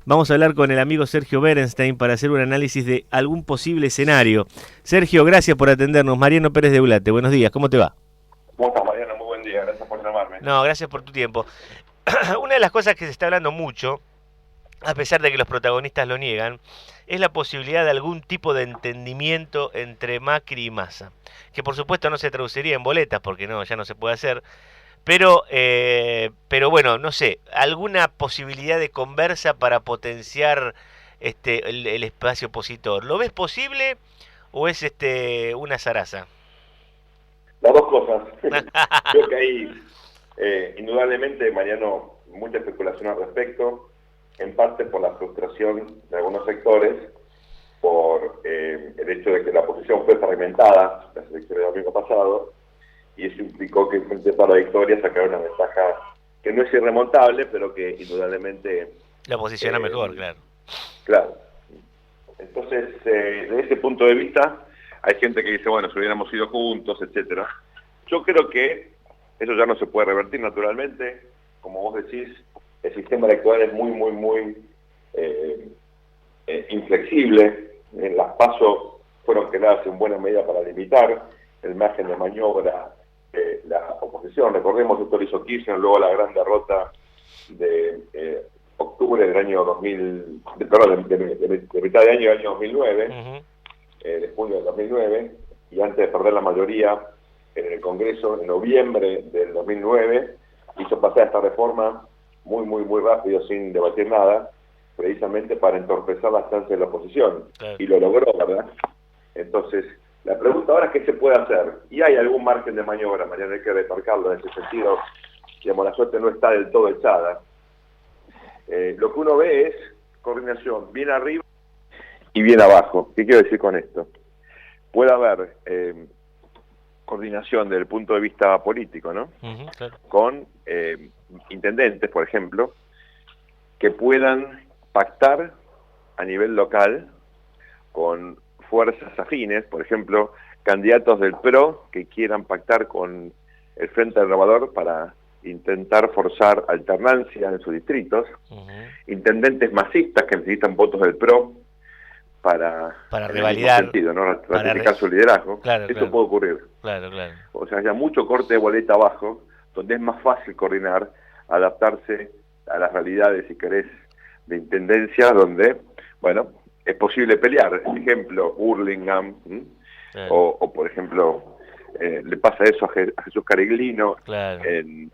Vamos a hablar con el amigo Sergio Berenstein para hacer un análisis de algún posible escenario. Sergio, gracias por atendernos. Mariano Pérez de Ulate, buenos días, ¿cómo te va? ¿Cómo estás, Mariano? Muy buen día, gracias por llamarme. No, gracias por tu tiempo. Una de las cosas que se está hablando mucho, a pesar de que los protagonistas lo niegan, es la posibilidad de algún tipo de entendimiento entre Macri y Massa, que por supuesto no se traduciría en boletas, porque no, ya no se puede hacer, pero bueno, no sé, alguna posibilidad de conversa para potenciar el espacio opositor. ¿Lo ves posible o es una zaraza? Las dos cosas. Creo que hay, indudablemente, Mariano, mucha especulación al respecto, en parte por la frustración de algunos sectores, por el hecho de que la oposición fue fragmentada en las elecciones del domingo pasado, y eso implicó que frente para la victoria sacaron una ventaja que no es irremontable, pero que indudablemente... La posiciona mejor, claro. Claro. Entonces, desde ese punto de vista, hay gente que dice, bueno, si hubiéramos ido juntos, etcétera. Yo creo que eso ya no se puede revertir naturalmente. Como vos decís, el sistema electoral es muy inflexible. En las PASO fueron creadas en buena medida para limitar el margen de maniobra de la oposición. Recordemos, esto lo hizo Kirchner, luego la gran derrota de octubre del año 2000, de mitad de año del año 2009, de junio del 2009, y antes de perder la mayoría en el Congreso en noviembre del 2009, hizo pasar esta reforma muy rápido, sin debatir nada, precisamente para entorpecer las chances de la oposición. Claro. Y lo logró, ¿verdad? Entonces, la pregunta ahora es qué se puede hacer. Y hay algún margen de maniobra, Mariano, hay que remarcarlo en ese sentido. Digamos, la suerte no está del todo echada. Lo que uno ve es coordinación bien arriba y bien abajo. ¿Qué quiero decir con esto? Puede haber coordinación desde el punto de vista político, ¿no? Claro. Con intendentes, por ejemplo, que puedan pactar a nivel local con fuerzas afines, por ejemplo, candidatos del PRO que quieran pactar con el Frente Renovador para intentar forzar alternancia en sus distritos, intendentes masistas que necesitan votos del PRO para revalidar, sentido, ¿no? Ratificar su liderazgo. Claro, Eso claro. puede ocurrir. Claro. O sea, hay mucho corte de boleta abajo, donde es más fácil coordinar, adaptarse a las realidades, si querés, de intendencia, donde, bueno, es posible pelear. Ejemplo, Hurlingham, Claro. o por ejemplo, le pasa eso a Jesús Cariglino, Claro. en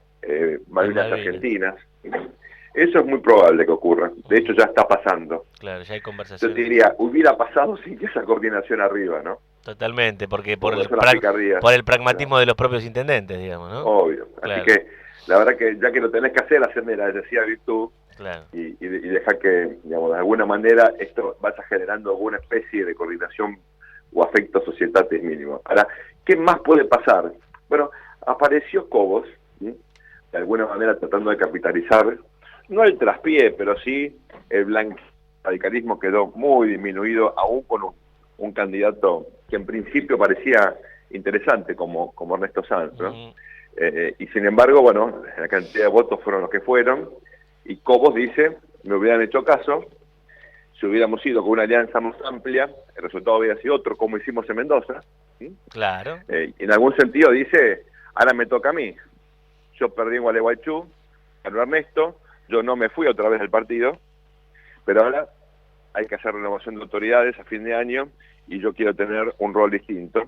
Malvinas Argentinas. Eso es muy probable que ocurra. De hecho, ya está pasando. Claro, ya hay Yo conversaciones. te diría, hubiera pasado sin que esa coordinación arriba, ¿no? Totalmente, porque por el pragmatismo de los propios intendentes, digamos, ¿no? Obvio. Claro. Así que, la verdad que ya que lo tenés que hacer, hacerme la decía virtud, Claro. y dejar que, digamos, de alguna manera esto vaya generando alguna especie de coordinación o afecto societatis mínimo. Ahora, ¿qué más puede pasar? Bueno, apareció Cobos, ¿sí? De alguna manera tratando de capitalizar, no el traspié, pero sí el radicalismo quedó muy disminuido, aún con un candidato que en principio parecía interesante como Ernesto Sanz, ¿no? Y sin embargo, bueno, la cantidad de votos fueron los que fueron, y Cobos dice, me hubieran hecho caso, si hubiéramos ido con una alianza más amplia, el resultado hubiera sido otro, como hicimos en Mendoza. ¿Sí? Claro. En algún sentido dice, ahora me toca a mí. Yo perdí en Gualeguaychú, ganó Ernesto, yo no me fui otra vez del partido, pero ahora hay que hacer renovación de autoridades a fin de año y yo quiero tener un rol distinto.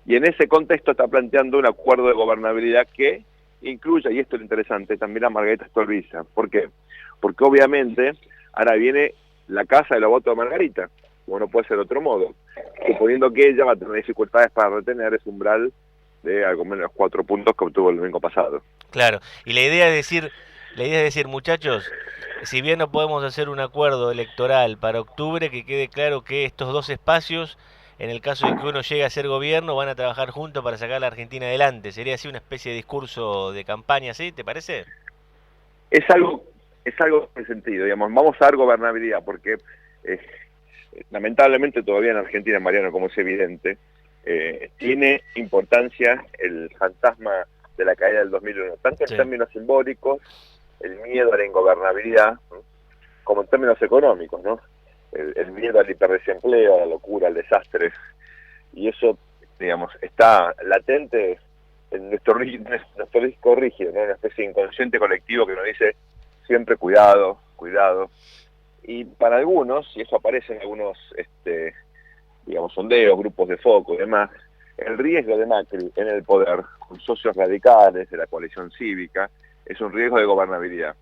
Y en ese contexto está planteando un acuerdo de gobernabilidad que incluya, y esto es lo interesante, también a Margarita Stolbizer. ¿Por qué? Porque obviamente ahora viene la casa de los votos de Margarita, como no puede ser de otro modo, suponiendo que ella va a tener dificultades para retener ese umbral de algo menos los 4 puntos que obtuvo el domingo pasado. Claro, y la idea es decir, muchachos, si bien no podemos hacer un acuerdo electoral para octubre, que quede claro que estos dos espacios, en el caso de que uno llegue a ser gobierno, van a trabajar juntos para sacar a la Argentina adelante. ¿Sería así una especie de discurso de campaña, sí? ¿Te parece? Es algo en sentido, digamos, vamos a dar gobernabilidad, porque lamentablemente todavía en Argentina, Mariano, como es evidente, tiene importancia el fantasma de la caída del 2001, tanto en términos simbólicos, el miedo a la ingobernabilidad, ¿no? como en términos económicos, ¿no? El miedo al hiperdesempleo, a la locura, al desastre, y eso, digamos, está latente en nuestro disco rígido, ¿no? Una especie de inconsciente colectivo que nos dice siempre cuidado, cuidado. Y para algunos, y eso aparece en algunos, digamos, sondeos, grupos de foco y demás, el riesgo de Macri en el poder, con socios radicales de la coalición cívica, es un riesgo de gobernabilidad.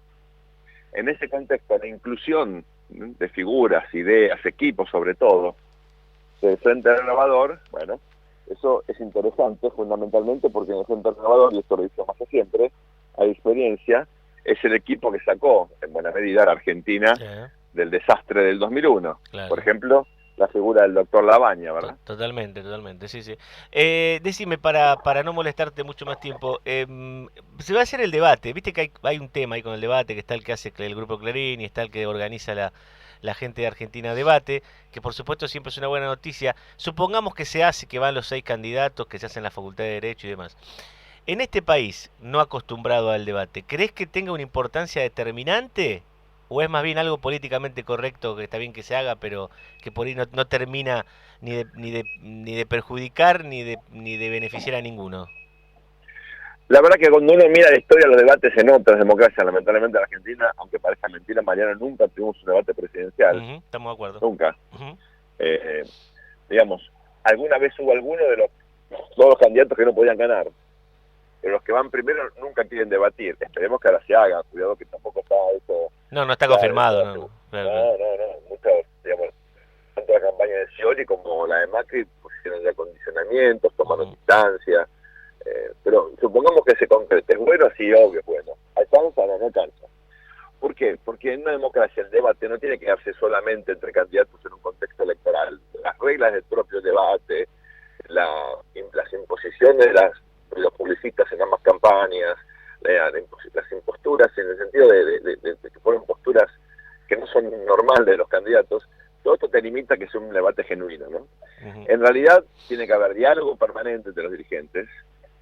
En ese contexto, la inclusión de figuras, ideas, equipos sobre todo, del Frente Renovador, bueno, eso es interesante fundamentalmente porque en el Frente Renovador, y esto lo dice más que siempre, hay experiencia, es el equipo que sacó en buena medida a la Argentina del desastre del 2001. Claro. Por ejemplo, la figura del doctor Labaña, ¿verdad? Totalmente, totalmente, sí, sí. Decime, para no molestarte mucho más tiempo, se va a hacer el debate, viste que hay un tema ahí con el debate, que está el que hace el Grupo Clarín y está el que organiza la gente de Argentina Debate, que por supuesto siempre es una buena noticia. Supongamos que se hace, que van los 6 candidatos, que se hacen en la Facultad de Derecho y demás. En este país, no acostumbrado al debate, ¿crees que tenga una importancia determinante? ¿O es más bien algo políticamente correcto, que está bien que se haga, pero que por ahí no termina ni de perjudicar ni de beneficiar a ninguno? La verdad que cuando uno mira la historia de los debates en otras democracias, lamentablemente en Argentina, aunque parezca mentira, Mariano, nunca tuvimos un debate presidencial. Estamos de acuerdo. Nunca. Digamos, alguna vez hubo alguno de todos los candidatos que no podían ganar. Pero los que van primero nunca quieren debatir. Esperemos que ahora se haga. Cuidado que tampoco está eso. No está confirmado. No. Muchas, digamos, tanto la campaña de Scioli como la de Macri pusieron ya condicionamientos, tomaron distancia. Pero supongamos que se concrete. ¿Es bueno? Sí, obvio, es bueno. ¿Alcanza? No alcanza. ¿Por qué? Porque en una democracia el debate no tiene que darse solamente entre candidatos en un contexto electoral. Las reglas del propio debate, las imposiciones de los publicistas en ambas campañas, las imposturas en el sentido de que ponen posturas que no son normales de los candidatos, todo esto te limita a que sea un debate genuino, ¿no? En realidad tiene que haber diálogo permanente entre los dirigentes,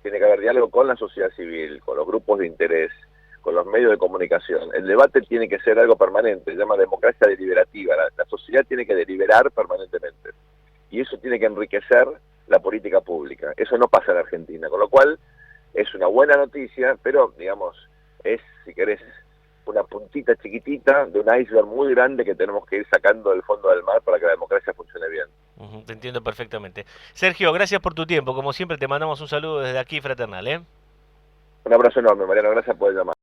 tiene que haber diálogo con la sociedad civil, con los grupos de interés, con los medios de comunicación. El debate tiene que ser algo permanente, se llama democracia deliberativa. La sociedad tiene que deliberar permanentemente. Y eso tiene que enriquecer la política pública. Eso no pasa en Argentina, con lo cual es una buena noticia, pero, digamos, es, si querés, una puntita chiquitita de un iceberg muy grande que tenemos que ir sacando del fondo del mar para que la democracia funcione bien. Te entiendo perfectamente. Sergio, gracias por tu tiempo. Como siempre, te mandamos un saludo desde aquí, fraternal, ¿eh? Un abrazo enorme, Mariano. Gracias por llamar.